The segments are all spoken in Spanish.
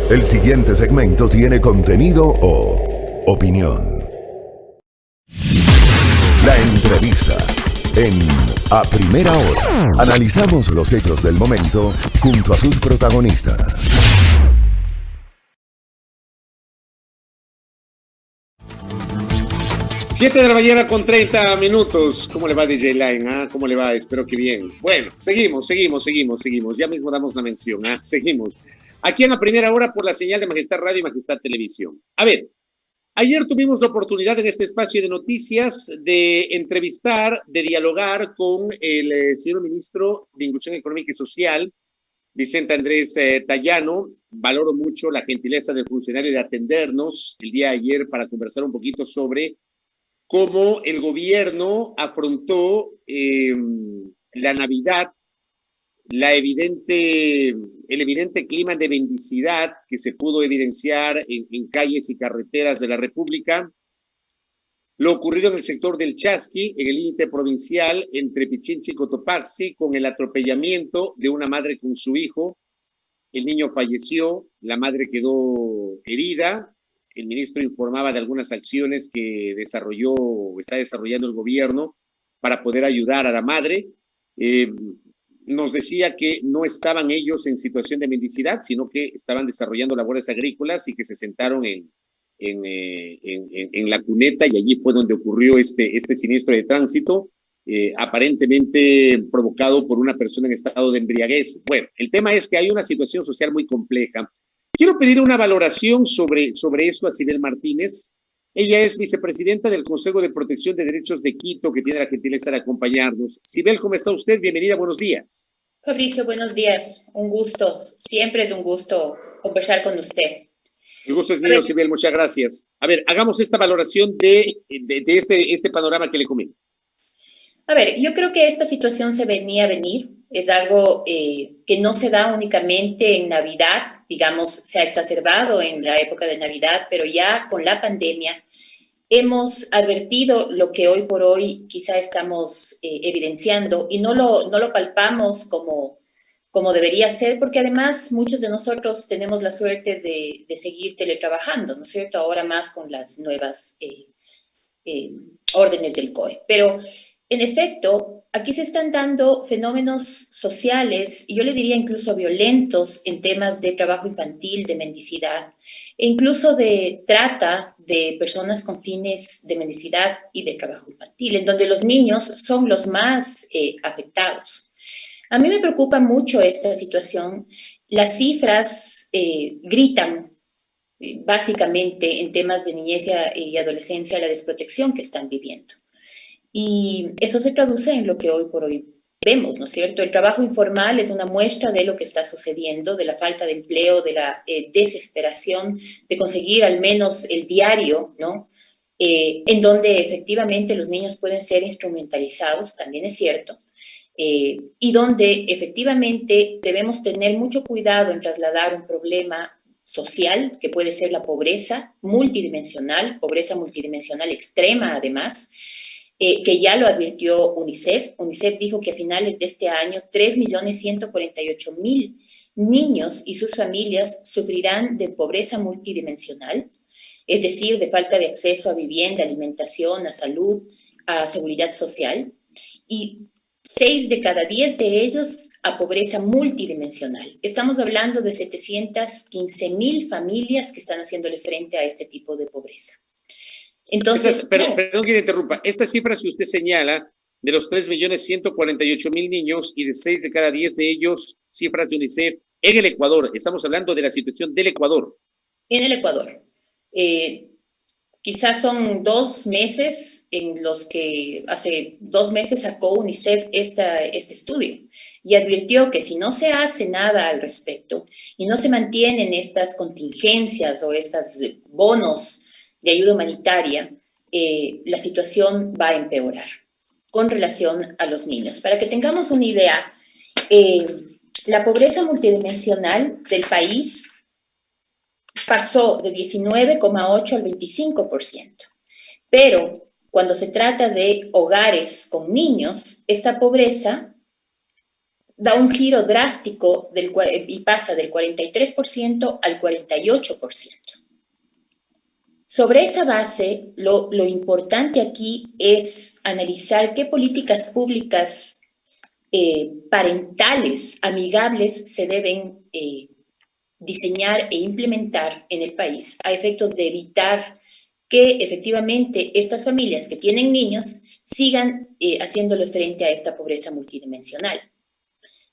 El siguiente segmento tiene contenido o opinión. La entrevista en A Primera Hora. Analizamos los hechos del momento junto a sus protagonistas. 7 de la mañana con 30 minutos. ¿Cómo le va, DJ Line? ¿Cómo le va? Espero que bien. Bueno, seguimos. Ya mismo damos la mención. Seguimos. Aquí en La Primera Hora por la señal de Majestad Radio y Majestad Televisión. A ver, ayer tuvimos la oportunidad en este espacio de noticias de entrevistar, de dialogar con el señor ministro de Inclusión Económica y Social, Vicente Andrés Tayano. Valoro mucho la gentileza del funcionario de atendernos el día de ayer para conversar un poquito sobre cómo el gobierno afrontó la Navidad, el evidente clima de mendicidad que se pudo evidenciar en calles y carreteras de la República, lo ocurrido en el sector del Chasqui, en el límite provincial entre Pichincha y Cotopaxi, con el atropellamiento de una madre con su hijo. El niño falleció, la madre quedó herida. El ministro informaba de algunas acciones que desarrolló o está desarrollando el gobierno para poder ayudar a la madre. Nos decía que no estaban ellos en situación de mendicidad, sino que estaban desarrollando labores agrícolas y que se sentaron en la cuneta, y allí fue donde ocurrió este siniestro de tránsito, aparentemente provocado por una persona en estado de embriaguez. Bueno, el tema es que hay una situación social muy compleja. Quiero pedir una valoración sobre esto a Sibel Martínez. Ella es vicepresidenta del Consejo de Protección de Derechos de Quito, que tiene la gentileza de acompañarnos. Sibel, ¿cómo está usted? Bienvenida, buenos días. Fabricio, buenos días. Un gusto. Siempre es un gusto conversar con usted. El gusto es mío, Sibel, muchas gracias. A ver, hagamos esta valoración de este panorama que le comento. A ver, yo creo que esta situación se venía a venir. Es algo que no se da únicamente en Navidad, digamos, se ha exacerbado en la época de Navidad, pero ya con la pandemia hemos advertido lo que hoy por hoy quizá estamos evidenciando y no lo palpamos como debería ser, porque además muchos de nosotros tenemos la suerte de seguir teletrabajando, ¿no es cierto? Ahora más con las nuevas órdenes del COE. Pero, en efecto, aquí se están dando fenómenos sociales, y yo le diría incluso violentos, en temas de trabajo infantil, de mendicidad, e incluso de trata de personas con fines de mendicidad y de trabajo infantil, en donde los niños son los más afectados. A mí me preocupa mucho esta situación. Las cifras gritan básicamente en temas de niñez y adolescencia la desprotección que están viviendo. Y eso se traduce en lo que hoy por hoy vemos, ¿no es cierto? El trabajo informal es una muestra de lo que está sucediendo, de la falta de empleo, de la desesperación de conseguir al menos el diario, ¿no? En donde efectivamente los niños pueden ser instrumentalizados, también es cierto, y donde efectivamente debemos tener mucho cuidado en trasladar un problema social, que puede ser la pobreza multidimensional extrema además, que ya lo advirtió UNICEF. UNICEF dijo que a finales de este año 3.148.000 niños y sus familias sufrirán de pobreza multidimensional, es decir, de falta de acceso a vivienda, alimentación, a salud, a seguridad social, y 6 de cada 10 de ellos a pobreza multidimensional. Estamos hablando de 715.000 familias que están haciéndole frente a este tipo de pobreza. Entonces, perdón que le interrumpa. Estas cifras que usted señala, de los 3.148.000 niños y de 6 de cada 10 de ellos, cifras de UNICEF, en el Ecuador. Estamos hablando de la situación del Ecuador. En el Ecuador. Quizás son 2 meses en los que hace 2 meses sacó UNICEF este estudio y advirtió que si no se hace nada al respecto y no se mantienen estas contingencias o estos bonos de ayuda humanitaria, la situación va a empeorar con relación a los niños. Para que tengamos una idea, la pobreza multidimensional del país pasó de 19,8 al 25%, pero cuando se trata de hogares con niños, esta pobreza da un giro drástico y pasa del 43% al 48%. Sobre esa base, lo importante aquí es analizar qué políticas públicas parentales, amigables, se deben diseñar e implementar en el país a efectos de evitar que efectivamente estas familias que tienen niños sigan haciéndole frente a esta pobreza multidimensional,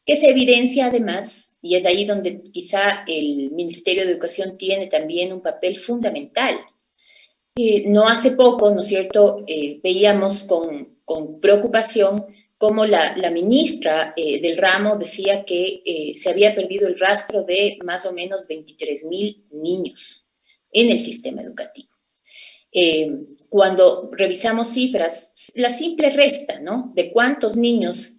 que se evidencia además, y es ahí donde quizá el Ministerio de Educación tiene también un papel fundamental. No hace poco, ¿no es cierto?, veíamos con preocupación cómo la ministra del ramo decía que se había perdido el rastro de más o menos 23,000 niños en el sistema educativo. Cuando revisamos cifras, la simple resta, ¿no?, de cuántos niños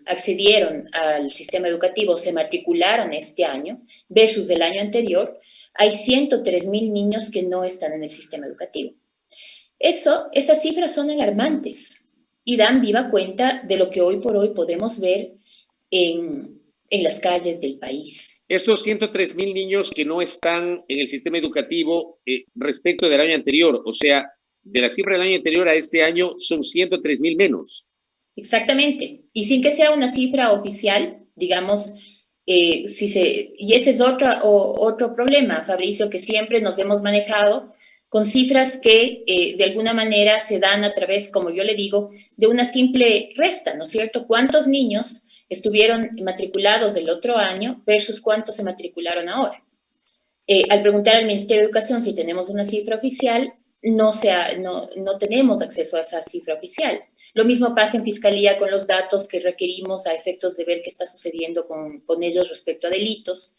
accedieron al sistema educativo, se matricularon este año versus el año anterior, hay 103,000 niños que no están en el sistema educativo. Esas cifras son alarmantes y dan viva cuenta de lo que hoy por hoy podemos ver en las calles del país. Estos 103,000 niños que no están en el sistema educativo respecto del año anterior, o sea, de la cifra del año anterior a este año son 103,000 menos. Exactamente, y sin que sea una cifra oficial, digamos, y ese es otro problema, Fabricio, que siempre nos hemos manejado con cifras que de alguna manera se dan a través, como yo le digo, de una simple resta, ¿no es cierto? ¿Cuántos niños estuvieron matriculados el otro año versus cuántos se matricularon ahora? Al preguntar al Ministerio de Educación si tenemos una cifra oficial, no tenemos acceso a esa cifra oficial. Lo mismo pasa en Fiscalía con los datos que requerimos a efectos de ver qué está sucediendo con ellos respecto a delitos.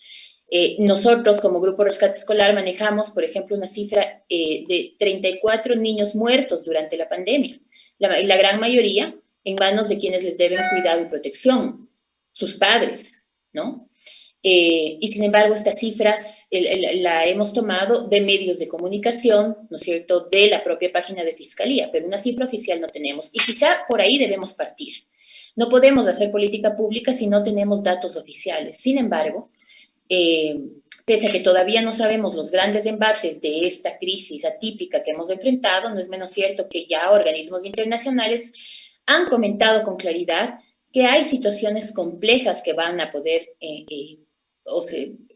Nosotros, como Grupo Rescate Escolar, manejamos, por ejemplo, una cifra de 34 niños muertos durante la pandemia. La gran mayoría en manos de quienes les deben cuidado y protección, sus padres, ¿no? Y sin embargo, estas cifras la hemos tomado de medios de comunicación, ¿no es cierto?, de la propia página de Fiscalía, pero una cifra oficial no tenemos. Y quizá por ahí debemos partir. No podemos hacer política pública si no tenemos datos oficiales. Sin embargo, pese a que todavía no sabemos los grandes embates de esta crisis atípica que hemos enfrentado, no es menos cierto que ya organismos internacionales han comentado con claridad que hay situaciones complejas que van a poder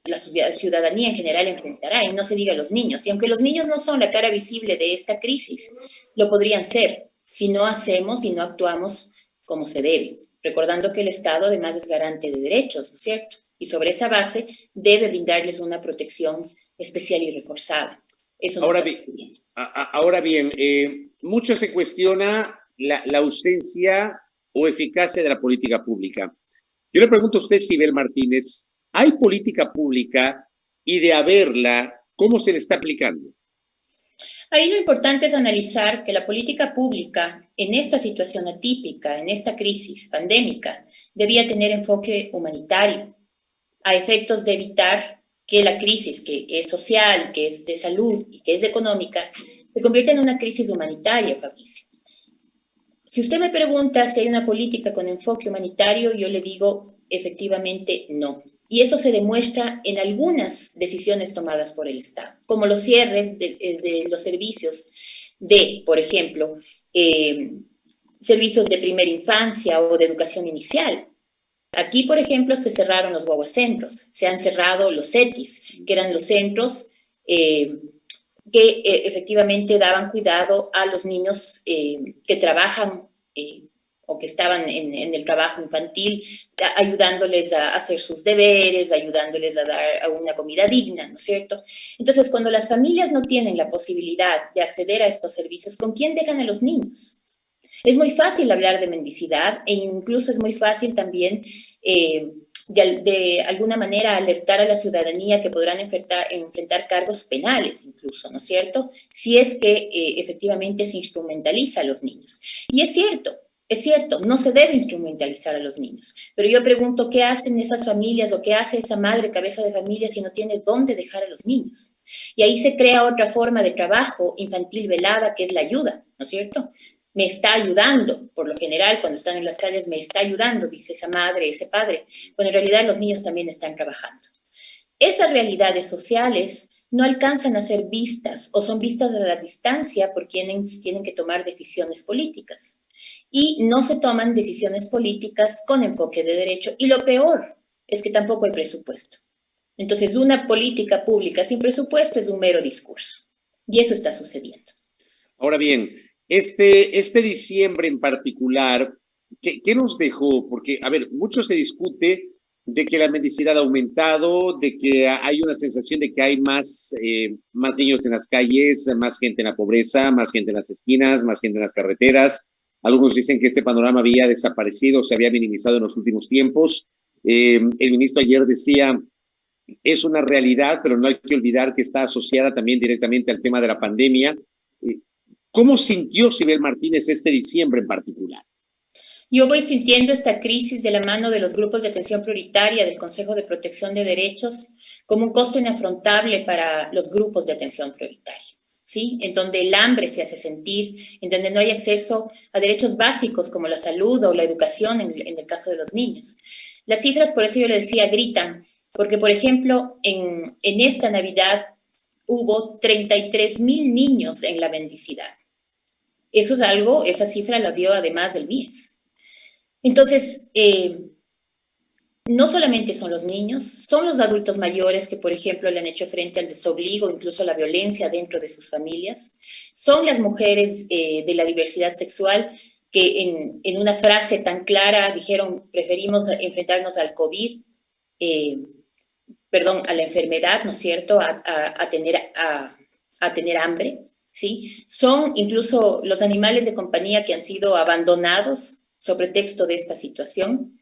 la ciudadanía en general enfrentará, y no se diga los niños. Y aunque los niños no son la cara visible de esta crisis, lo podrían ser si no hacemos y no actuamos como se debe, recordando que el Estado además es garante de derechos, ¿no es cierto? Y sobre esa base debe brindarles una protección especial y reforzada. Eso no está sucediendo. Ahora bien, mucho se cuestiona la ausencia o eficacia de la política pública. Yo le pregunto a usted, Sibel Martínez, ¿hay política pública y de haberla, cómo se le está aplicando? Ahí lo importante es analizar que la política pública en esta situación atípica, en esta crisis pandémica, debía tener enfoque humanitario a efectos de evitar que la crisis, que es social, que es de salud y que es económica, se convierta en una crisis humanitaria, Fabricio. Si usted me pregunta si hay una política con enfoque humanitario, yo le digo efectivamente no. Y eso se demuestra en algunas decisiones tomadas por el Estado, como los cierres de los servicios de, por ejemplo, servicios de primera infancia o de educación inicial. Aquí, por ejemplo, se cerraron los guaguacentros, se han cerrado los CETIS, que eran los centros que efectivamente daban cuidado a los niños que trabajan o que estaban en el trabajo infantil, ayudándoles a hacer sus deberes, ayudándoles a dar una comida digna, ¿no es cierto? Entonces, cuando las familias no tienen la posibilidad de acceder a estos servicios, ¿con quién dejan a los niños? Es muy fácil hablar de mendicidad e incluso es muy fácil también de alguna manera alertar a la ciudadanía que podrán enfrentar cargos penales incluso, ¿no es cierto? Si es que efectivamente se instrumentaliza a los niños. Y es cierto, no se debe instrumentalizar a los niños, pero yo pregunto, ¿qué hacen esas familias o qué hace esa madre cabeza de familia si no tiene dónde dejar a los niños? Y ahí se crea otra forma de trabajo infantil velada, que es la ayuda, ¿no es cierto? me está ayudando, por lo general cuando están en las calles me está ayudando, dice esa madre, ese padre, cuando en realidad los niños también están trabajando. Esas realidades sociales no alcanzan a ser vistas o son vistas a la distancia por quienes tienen que tomar decisiones políticas. Y no se toman decisiones políticas con enfoque de derecho. Y lo peor es que tampoco hay presupuesto. Entonces, una política pública sin presupuesto es un mero discurso. Y eso está sucediendo. Ahora bien, este diciembre en particular, ¿qué nos dejó? Porque, a ver, mucho se discute de que la mendicidad ha aumentado, de que hay una sensación de que hay más niños en las calles, más gente en la pobreza, más gente en las esquinas, más gente en las carreteras. Algunos dicen que este panorama había desaparecido, se había minimizado en los últimos tiempos. El ministro ayer decía, es una realidad, pero no hay que olvidar que está asociada también directamente al tema de la pandemia. ¿Cómo sintió Sibel Martínez este diciembre en particular? Yo voy sintiendo esta crisis de la mano de los grupos de atención prioritaria del Consejo de Protección de Derechos como un costo inafrontable para los grupos de atención prioritaria, ¿sí? En donde el hambre se hace sentir, en donde no hay acceso a derechos básicos como la salud o la educación en el caso de los niños. Las cifras, por eso yo le decía, gritan, porque, por ejemplo, en esta Navidad hubo 33,000 niños en la mendicidad. Eso es algo, esa cifra la dio además del MIES. Entonces, no solamente son los niños, son los adultos mayores que, por ejemplo, le han hecho frente al desobligo, incluso a la violencia dentro de sus familias. Son las mujeres de la diversidad sexual que en una frase tan clara dijeron, preferimos enfrentarnos al COVID, a la enfermedad, ¿no es cierto?, a tener hambre, ¿sí? Son incluso los animales de compañía que han sido abandonados sobre texto de esta situación.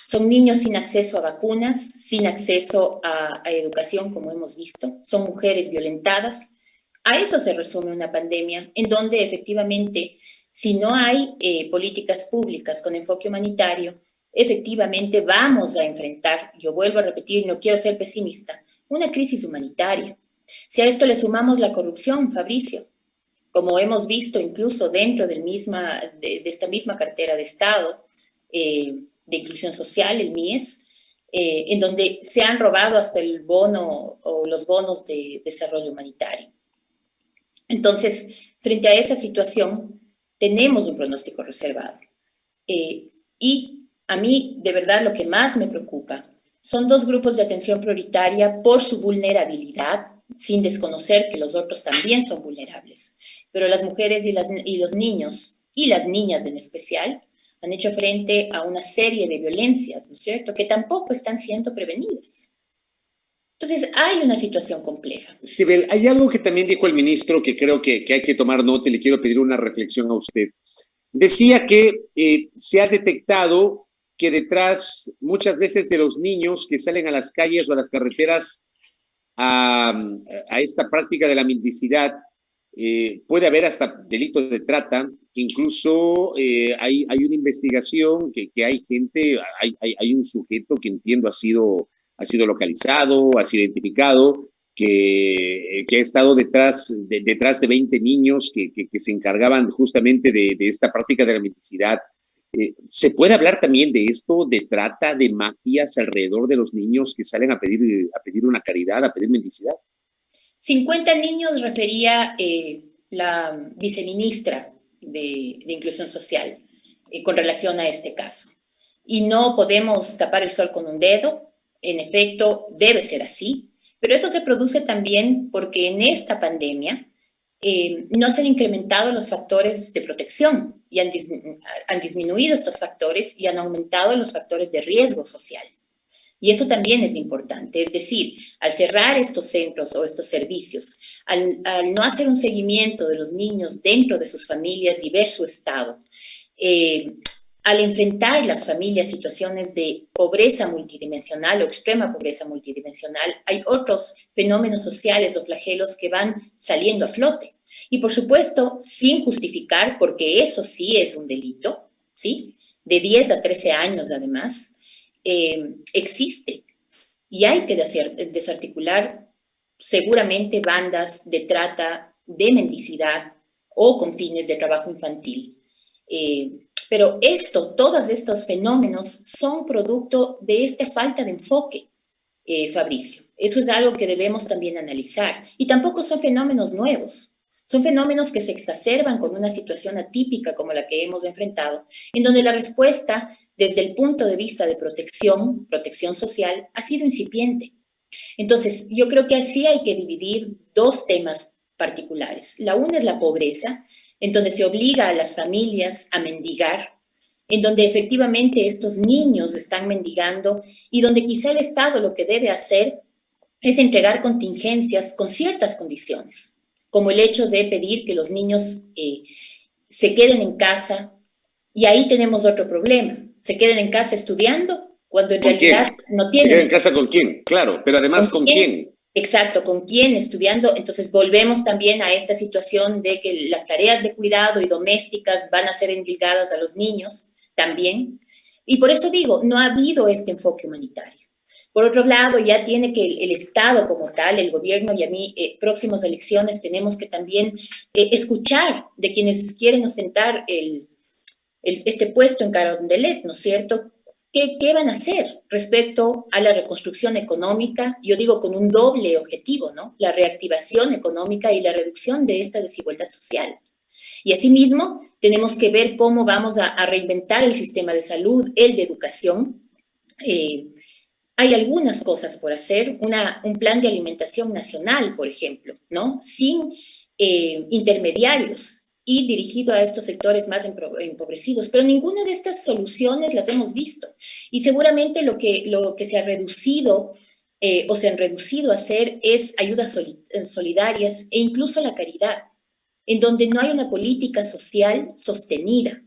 Son niños sin acceso a vacunas, sin acceso a educación, como hemos visto. Son mujeres violentadas. A eso se resume una pandemia en donde efectivamente, si no hay políticas públicas con enfoque humanitario, efectivamente vamos a enfrentar, yo vuelvo a repetir, no quiero ser pesimista, una crisis humanitaria. Si a esto le sumamos la corrupción, Fabricio, como hemos visto incluso dentro de esta misma cartera de Estado de inclusión social, el MIES, en donde se han robado hasta el bono o los bonos de desarrollo humanitario. Entonces, frente a esa situación, tenemos un pronóstico reservado. Y a mí, de verdad, lo que más me preocupa son dos grupos de atención prioritaria por su vulnerabilidad, sin desconocer que los otros también son vulnerables. Pero las mujeres y los niños, y las niñas en especial, han hecho frente a una serie de violencias, ¿no es cierto?, que tampoco están siendo prevenidas. Entonces, hay una situación compleja. Sibel, hay algo que también dijo el ministro que creo que hay que tomar nota y le quiero pedir una reflexión a usted. Decía que se ha detectado que detrás muchas veces de los niños que salen a las calles o a las carreteras a esta práctica de la mendicidad, puede haber hasta delitos de trata, incluso hay una investigación que hay gente, hay un sujeto que entiendo ha sido localizado, ha sido identificado, que ha estado detrás de 20 niños que se encargaban justamente de esta práctica de la mendicidad. ¿Se puede hablar también de esto, de trata, de mafias alrededor de los niños que salen a pedir una caridad, a pedir mendicidad? 50 niños refería la viceministra de Inclusión Social con relación a este caso. Y no podemos tapar el sol con un dedo. En efecto, debe ser así. Pero eso se produce también porque en esta pandemia no se han incrementado los factores de protección y han disminuido estos factores y han aumentado los factores de riesgo social. Y eso también es importante. Es decir, al cerrar estos centros o estos servicios, al no hacer un seguimiento de los niños dentro de sus familias y ver su estado, al enfrentar las familias situaciones de pobreza multidimensional o extrema pobreza multidimensional, hay otros fenómenos sociales o flagelos que van saliendo a flote. Y por supuesto, sin justificar, porque eso sí es un delito, ¿sí? De 10 a 13 años además, existe. Y hay que desarticular seguramente bandas de trata, de mendicidad o con fines de trabajo infantil. Pero todos estos fenómenos son producto de esta falta de enfoque, Fabricio. Eso es algo que debemos también analizar. Y tampoco son fenómenos nuevos. Son fenómenos que se exacerban con una situación atípica como la que hemos enfrentado, en donde la respuesta desde el punto de vista de protección social, ha sido incipiente. Entonces, yo creo que así hay que dividir dos temas particulares. La una es la pobreza, en donde se obliga a las familias a mendigar, en donde efectivamente estos niños están mendigando y donde quizá el Estado lo que debe hacer es entregar contingencias con ciertas condiciones, como el hecho de pedir que los niños se queden en casa, y ahí tenemos otro problema. Se queden en casa estudiando cuando en realidad no tienen... ¿Se queden en casa con quién? Claro, pero además ¿con quién? Exacto, ¿con quién estudiando? Entonces volvemos también a esta situación de que las tareas de cuidado y domésticas van a ser endilgadas a los niños también. Y por eso digo, no ha habido este enfoque humanitario. Por otro lado, ya tiene que el Estado como tal, el gobierno, y a mí, próximas elecciones, tenemos que también escuchar de quienes quieren ostentar este puesto en Carondelet, ¿no es cierto? ¿Qué van a hacer respecto a la reconstrucción económica? Yo digo con un doble objetivo, ¿no? La reactivación económica y la reducción de esta desigualdad social. Y asimismo, tenemos que ver cómo vamos a reinventar el sistema de salud, el de educación. Hay algunas cosas por hacer, un plan de alimentación nacional, por ejemplo, ¿no? Sin intermediarios y dirigido a estos sectores más empobrecidos, pero ninguna de estas soluciones las hemos visto. Y seguramente lo que se ha reducido o se han reducido a hacer es ayudas solidarias e incluso la caridad, en donde no hay una política social sostenida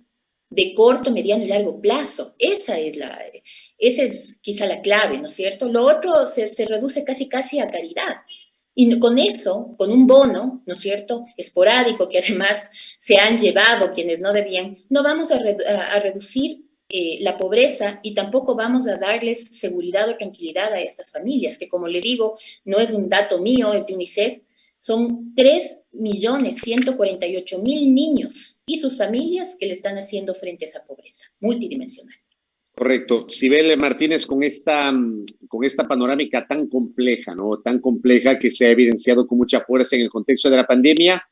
de corto, mediano y largo plazo. Esa es quizá la clave, ¿no es cierto? Lo otro se reduce casi a caridad. Y con eso, con un bono, ¿no es cierto?, esporádico, que además se han llevado quienes no debían, no vamos a reducir la pobreza y tampoco vamos a darles seguridad o tranquilidad a estas familias, que como le digo, no es un dato mío, es de UNICEF, son 3.148.000 niños y sus familias que le están haciendo frente a esa pobreza multidimensional. Correcto. Sibel Martínez, con esta panorámica tan compleja, ¿no? Tan compleja que se ha evidenciado con mucha fuerza en el contexto de la pandemia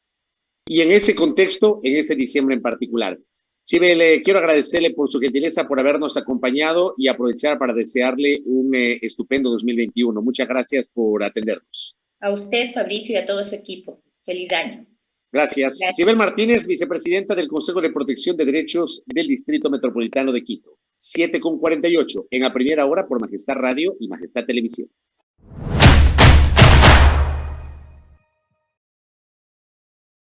y en ese contexto, en ese diciembre en particular. Sibel, quiero agradecerle por su gentileza, por habernos acompañado y aprovechar para desearle un estupendo 2021. Muchas gracias por atendernos. A usted, Fabricio, y a todo su equipo. Feliz año. Gracias. Sibel Martínez, vicepresidenta del Consejo de Protección de Derechos del Distrito Metropolitano de Quito. 7:48 en la primera hora por Majestad Radio y Majestad Televisión.